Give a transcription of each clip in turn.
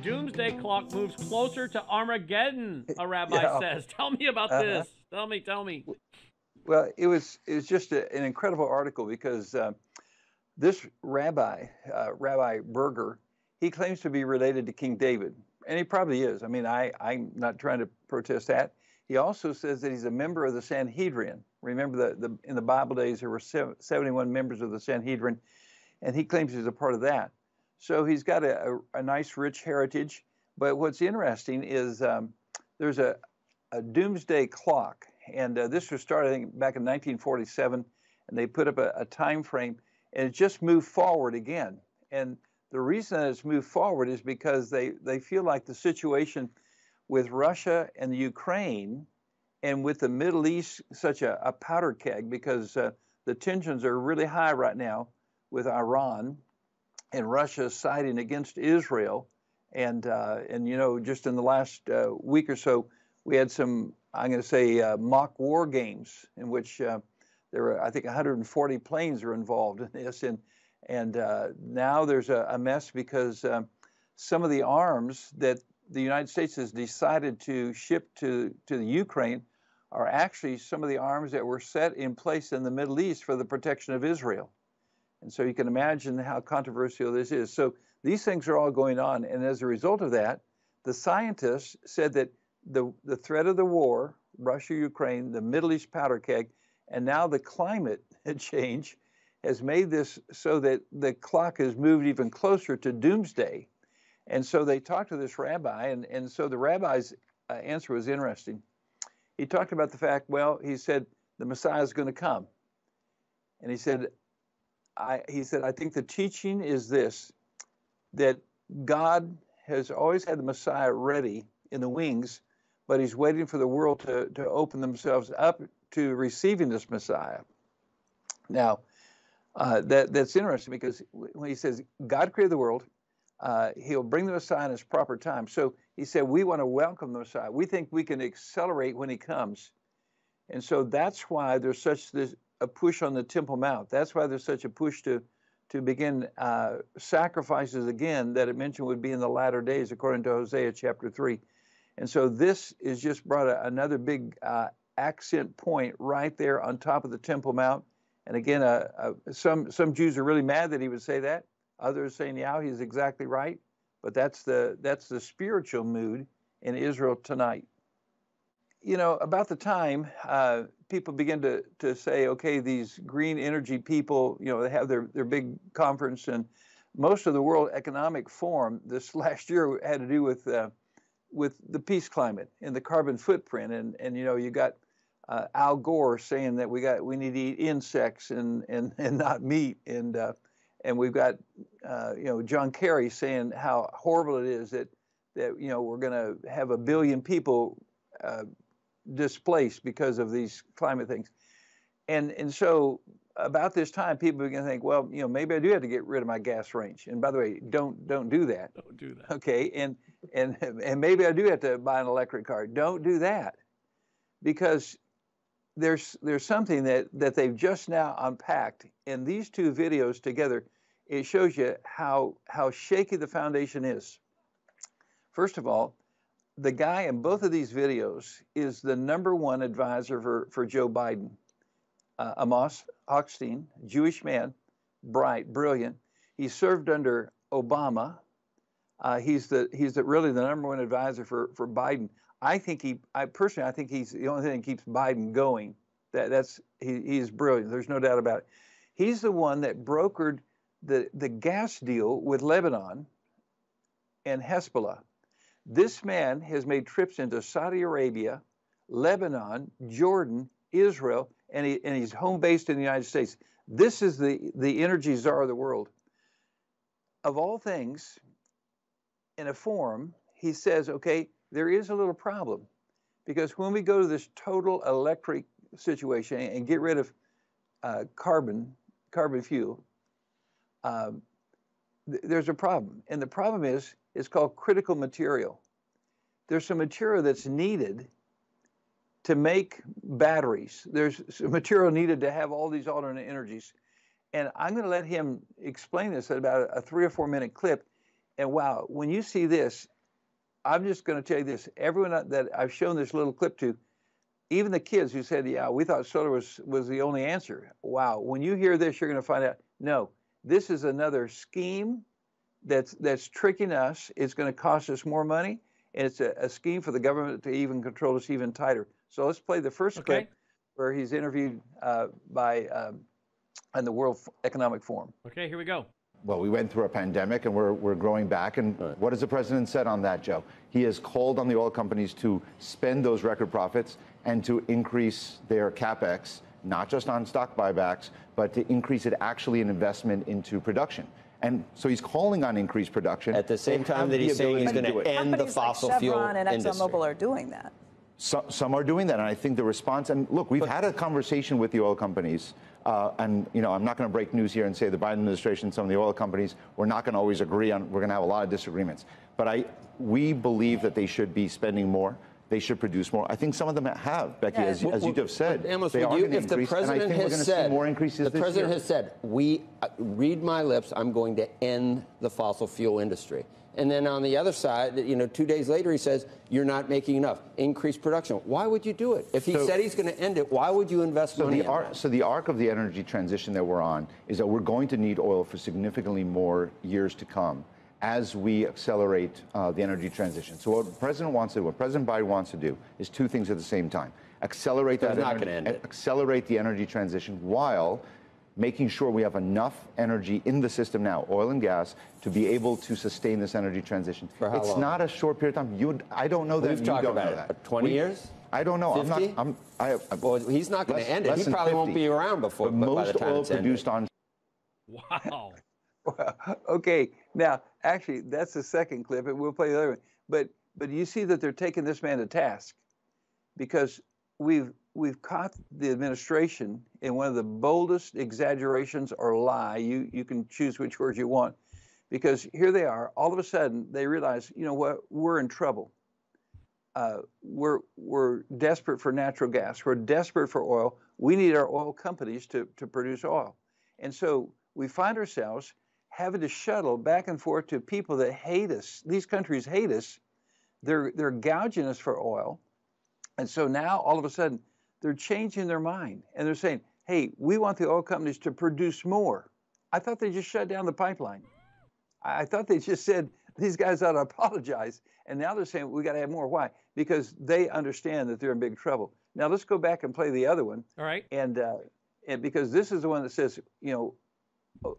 doomsday clock moves closer to Armageddon, a rabbi Yeah. says. Tell me about Uh-huh. this. Tell me. Well, it was just an incredible article because this rabbi, Rabbi Berger, he claims to be related to King David, and he probably is. I mean, I'm not trying to protest that. He also says that he's a member of the Sanhedrin. Remember, in the Bible days, there were 71 members of the Sanhedrin, and he claims he's a part of that. So he's got a nice, rich heritage. But what's interesting is there's a doomsday clock, and this was started, I think, back in 1947, and they put up a time frame, and it just moved forward again. And the reason that it's moved forward is because they feel like the situation with Russia and the Ukraine and with the Middle East such a powder keg, because the tensions are really high right now with Iran, and Russia siding against Israel. And you know, just in the last week or so, we had some, I'm going to say, mock war games in which there were, I think, 140 planes are involved in this. And now there's a mess because some of the arms that the United States has decided to ship to the Ukraine are actually some of the arms that were set in place in the Middle East for the protection of Israel. And so you can imagine how controversial this is. So these things are all going on. And as a result of that, the scientists said that the threat of the war, Russia, Ukraine, the Middle East powder keg, and now the climate change has made this so that the clock has moved even closer to doomsday. And so they talked to this rabbi, and so the rabbi's answer was interesting. He talked about the fact, well, he said, the Messiah is going to come. And he said, I think the teaching is this, that God has always had the Messiah ready in the wings, but he's waiting for the world to open themselves up to receiving this Messiah. Now, that's interesting because when he says God created the world, he'll bring the Messiah in his proper time. So he said, we want to welcome the Messiah. We think we can accelerate when he comes. And so that's why there's a push on the Temple Mount. That's why there's such a push to begin sacrifices again that it mentioned would be in the latter days, according to Hosea chapter 3. And so this is just brought another big accent point right there on top of the Temple Mount. And again, some Jews are really mad that he would say that. Others saying, yeah, he's exactly right. But that's the spiritual mood in Israel tonight. You know, about the time people begin to say, okay, these green energy people, you know, they have their big conference, and most of the World Economic Forum this last year had to do with the peace climate and the carbon footprint. And you know, you got Al Gore saying that we need to eat insects and not meat, and we've got you know, John Kerry saying how horrible it is that you know, we're going to have 1 billion people displaced because of these climate things. And so about this time, people begin to think, well, you know, maybe I do have to get rid of my gas range. And by the way, don't do that. Don't do that. Okay, and maybe I do have to buy an electric car. Don't do that, because there's something that they've just now unpacked in these two videos together. It shows you how shaky the foundation is. First of all, the guy in both of these videos is the #1 advisor for Joe Biden. Amos Hochstein, Jewish man, bright, brilliant. He served under Obama. He's really the #1 advisor for Biden. I personally think he's the only thing that keeps Biden going. He's brilliant. There's no doubt about it. He's the one that brokered the gas deal with Lebanon and Hezbollah. This man has made trips into Saudi Arabia, Lebanon, Jordan, Israel, and he's home based in the United States. This is the energy czar of the world. Of all things, in a forum, he says, okay, there is a little problem, because when we go to this total electric situation and get rid of carbon fuel, there's a problem. And the problem is, it's called critical material. There's some material that's needed to make batteries. There's some material needed to have all these alternate energies. And I'm going to let him explain this at about a 3 or 4 minute clip. And wow, when you see this, I'm just going to tell you this. Everyone that I've shown this little clip to, even the kids who said, yeah, we thought solar was the only answer. Wow, when you hear this, you're going to find out, no, this is another scheme that's tricking us. It's going to cost us more money, and it's a scheme for the government to even control us even tighter. So let's play the first clip where he's interviewed on the World Economic Forum. Okay, here we go. Well, we went through a pandemic and we're growing back. And what has the president said on that, Joe? He has called on the oil companies to spend those record profits and to increase their CapEx, not just on stock buybacks, but to increase it actually in investment into production. And so he's calling on increased production. At the same time that he's saying he's going to end the fossil fuel industry. Companies like Chevron and ExxonMobil are doing that. Some are doing that, and I think the response, and look, we've had a conversation with the oil companies, and I'm not going to break news here and say the Biden administration, some of the oil companies, we're not going to always agree on, we're going to have a lot of disagreements. But we believe that they should be spending more. They should produce more. I think some of them have, Becky, as you have said. Amos, they are going to if the increase, president and I think we're going to see more increases this year. The president has said, read my lips, I'm going to end the fossil fuel industry. And then on the other side, 2 days later, he says, you're not making enough. Increase production. Why would you do it? If he said he's going to end it, why would you invest money in that? So the arc of the energy transition that we're on is that we're going to need oil for significantly more years to come as we accelerate the energy transition. So what President Biden wants to do is two things at the same time. Accelerate accelerate the energy transition while making sure we have enough energy in the system now, oil and gas, to be able to sustain this energy transition. For how long? It's not a short period of time. I don't know that. We've talked about it. 20 years? I don't know. 50? Well, he's not going to end it. He probably won't be around before. But by the most time oil it's produced ended. Wow. Okay, now actually that's the second clip, and we'll play the other one. But you see that they're taking this man to task, because we've caught the administration in one of the boldest exaggerations or lie. You can choose which words you want, because here they are. All of a sudden, they realize, you know what? We're in trouble. We're desperate for natural gas. We're desperate for oil. We need our oil companies to produce oil, and so we find ourselves having to shuttle back and forth to people that hate us. These countries hate us. They're gouging us for oil, and so now all of a sudden, they're changing their mind, and they're saying, hey, we want the oil companies to produce more. I thought they just shut down the pipeline. I thought they just said, these guys ought to apologize. And now they're saying, we got to have more. Why? Because they understand that they're in big trouble. Now let's go back and play the other one. All right. And because this is the one that says,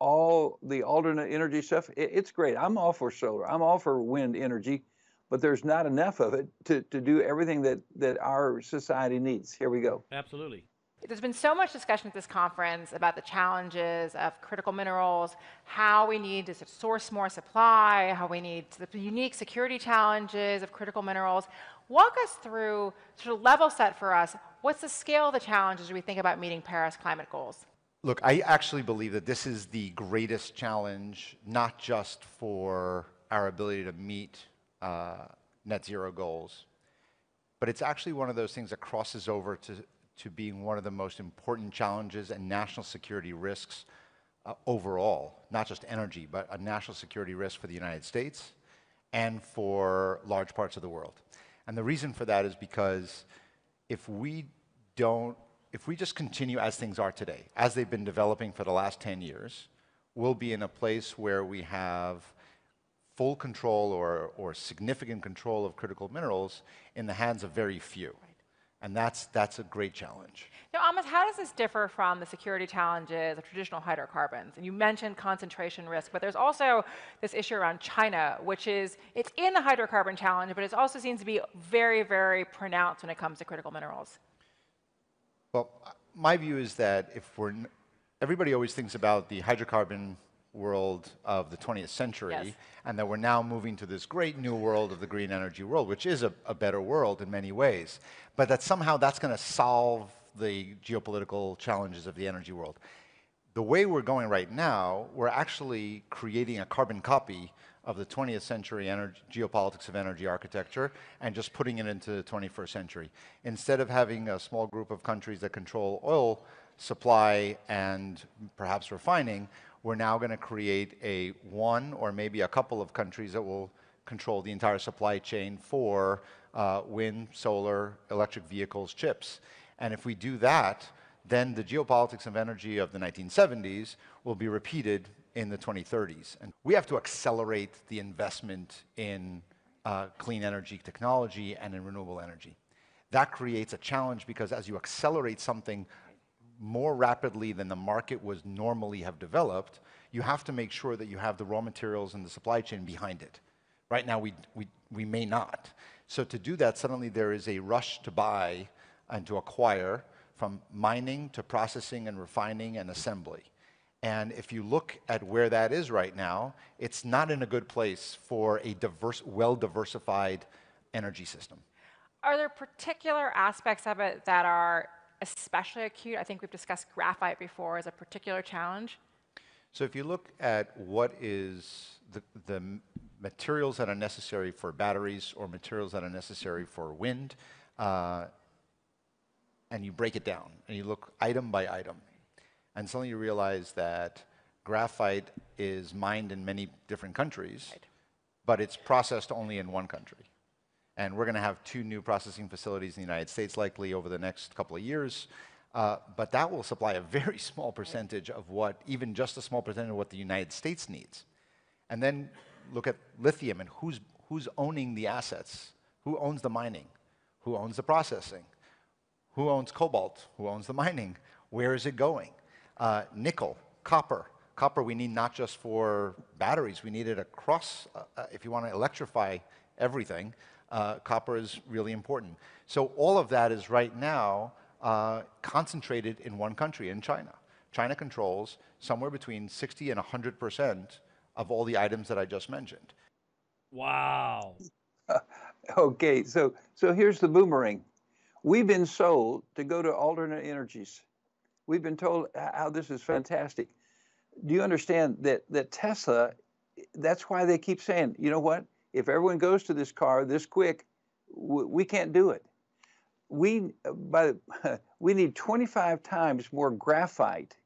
all the alternate energy stuff, it's great. I'm all for solar. I'm all for wind energy. But there's not enough of it to do everything that our society needs. Here we go. Absolutely. There's been so much discussion at this conference about the challenges of critical minerals, how we need to source more supply, how we need the unique security challenges of critical minerals. Walk us through, sort of level set for us, what's the scale of the challenges as we think about meeting Paris climate goals? Look, I actually believe that this is the greatest challenge, not just for our ability to meet net zero goals, but it's actually one of those things that crosses over to being one of the most important challenges and national security risks overall, not just energy, but a national security risk for the United States and for large parts of the world. And the reason for that is because if we just continue as things are today, as they've been developing for the last 10 years, we'll be in a place where we have full control or significant control of critical minerals in the hands of very few. Right. And that's a great challenge. Now, Amos, how does this differ from the security challenges of traditional hydrocarbons? And you mentioned concentration risk, but there's also this issue around China, which is, it's in the hydrocarbon challenge, but it also seems to be very, very pronounced when it comes to critical minerals. Well, my view is that everybody always thinks about the hydrocarbon world of the 20th century, yes, and that we're now moving to this great new world of the green energy world, which is a better world in many ways, but that somehow that's going to solve the geopolitical challenges of the energy world. The way we're going right now, we're actually creating a carbon copy of the 20th century geopolitics of energy architecture and just putting it into the 21st century. Instead of having a small group of countries that control oil supply and perhaps refining, we're now going to create a one or maybe a couple of countries that will control the entire supply chain for wind, solar, electric vehicles, chips. And if we do that, then the geopolitics of energy of the 1970s will be repeated in the 2030s. And we have to accelerate the investment in clean energy technology and in renewable energy. That creates a challenge because as you accelerate something more rapidly than the market would normally have developed, you have to make sure that you have the raw materials and the supply chain behind it. Right now, we may not. So to do that, suddenly there is a rush to buy and to acquire, from mining to processing and refining and assembly. And if you look at where that is right now, it's not in a good place for a well-diversified energy system. Are there particular aspects of it that are especially acute? I think we've discussed graphite before as a particular challenge. So if you look at what is the materials that are necessary for batteries or materials that are necessary for wind, and you break it down and you look item by item, and suddenly you realize that graphite is mined in many different countries, right, but it's processed only in one country. And we're going to have 2 new processing facilities in the United States likely over the next couple of years, but that will supply a very small percentage of what, even just a small percentage of what the United States needs. And then look at lithium and who's owning the assets, who owns the mining, who owns the processing, who owns cobalt, who owns the mining, where is it going? Nickel, copper. Copper we need not just for batteries, we need it across, if you want to electrify everything, copper is really important. So all of that is right now concentrated in one country, in China. China controls somewhere between 60 and 100% of all the items that I just mentioned. Wow. Okay, so here's the boomerang. We've been sold to go to alternate energies. We've been told how this is fantastic. Do you understand that Tesla, that's why they keep saying, you know what, if everyone goes to this car this quick, we can't do it. We need 25 times more graphite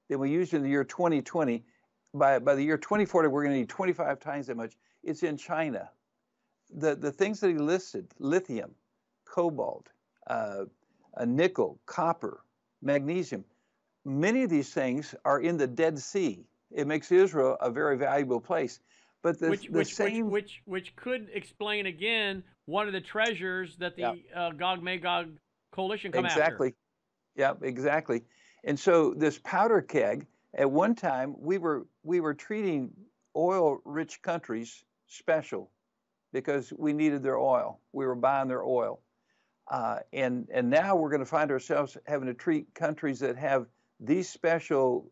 than we used in the year 2020. By the year 2040, we're going to need 25 times that much. It's in China. The things that he listed, lithium, cobalt, nickel, copper, magnesium, many of these things are in the Dead Sea. It makes Israel a very valuable place. But which could explain again one of the treasures that the Gog-Magog coalition come after. Exactly. Yeah, exactly. And so this powder keg, at one time we were treating oil-rich countries special because we needed their oil. We were buying their oil. And now we're going to find ourselves having to treat countries that have these special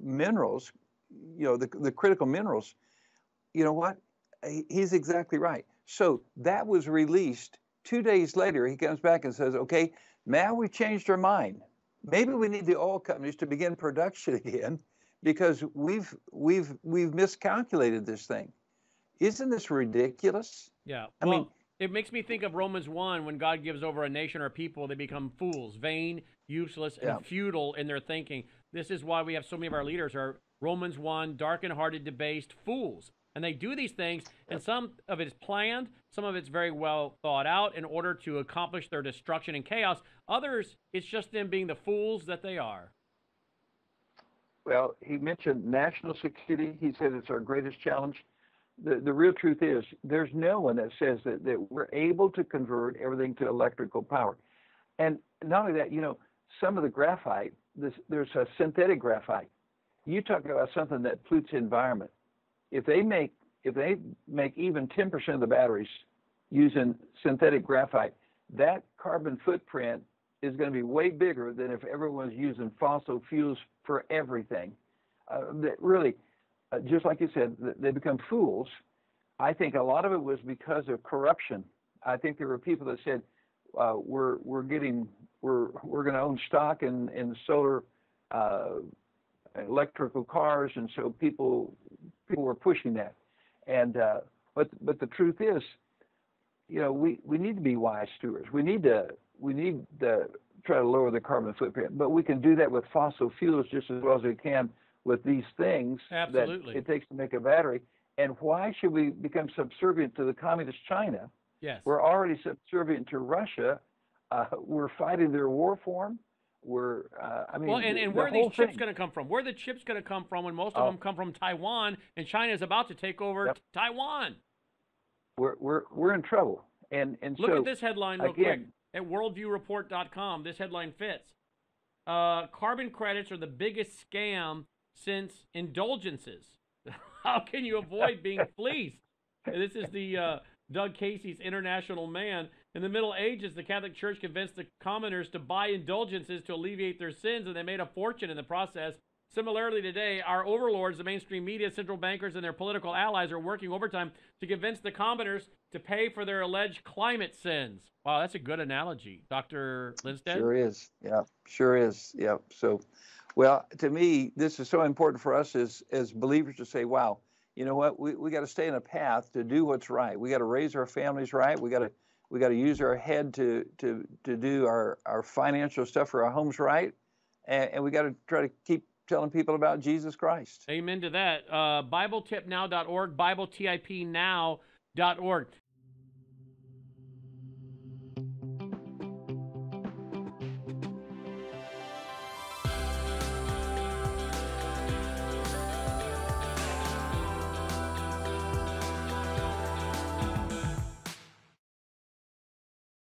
minerals, you know, the critical minerals. You know what? He's exactly right. So that was released. 2 days later, he comes back and says, okay, now we've changed our mind. Maybe we need the oil companies to begin production again because we've miscalculated this thing. Isn't this ridiculous? Yeah. I mean, it makes me think of Romans 1, when God gives over a nation or people, they become fools, vain, useless, and futile in their thinking. This is why we have so many of our leaders are Romans 1, dark-hearted, debased fools. And they do these things, and some of it is planned, some of it's very well thought out in order to accomplish their destruction and chaos. Others, it's just them being the fools that they are. Well, he mentioned national security. He said it's our greatest challenge. The real truth is there's no one that says that we're able to convert everything to electrical power. And not only that, you know, some of the graphite, there's a synthetic graphite. You talk about something that pollutes the environment. If they make even 10% of the batteries using synthetic graphite, that carbon footprint is going to be way bigger than if everyone's using fossil fuels for everything. Really, just like you said, they become fools. I think a lot of it was because of corruption. I think there were people that said, we're going to own stock in solar electrical cars, and so people were pushing that. And but the truth is, you know, we need to be wise stewards. We need to try to lower the carbon footprint, but we can do that with fossil fuels just as well as we can with these things Absolutely. that it takes to make a battery. And why should we become subservient to the communist China? Yes. We're already subservient to Russia. We're fighting their war for them. We're, I mean, well, and the where are whole these chips thing. going to come from? Where are the chips going to come from when most of them come from Taiwan, and China is about to take over Taiwan? We're in trouble. And Look so, at this headline real quick at worldviewreport.com. This headline fits. Carbon credits are the biggest scam since indulgences. How can you avoid being fleeced? This is the Doug Casey's International Man. In the Middle Ages, the Catholic Church convinced the commoners to buy indulgences to alleviate their sins, and they made a fortune in the process. Similarly, today, our overlords, the mainstream media, central bankers, and their political allies are working overtime to convince the commoners to pay for their alleged climate sins. Wow, that's a good analogy, Dr. Lindstedt. Sure is. Yeah, sure is. Yeah. So, well, to me, this is so important for us as believers to say, wow, you know what? We got to stay in a path to do what's right. We got to raise our families right. We got to use our head to do our financial stuff for our homes right, and we got to try to keep telling people about Jesus Christ. Amen to that. BibleTipNow.org, BibleTipNow.org.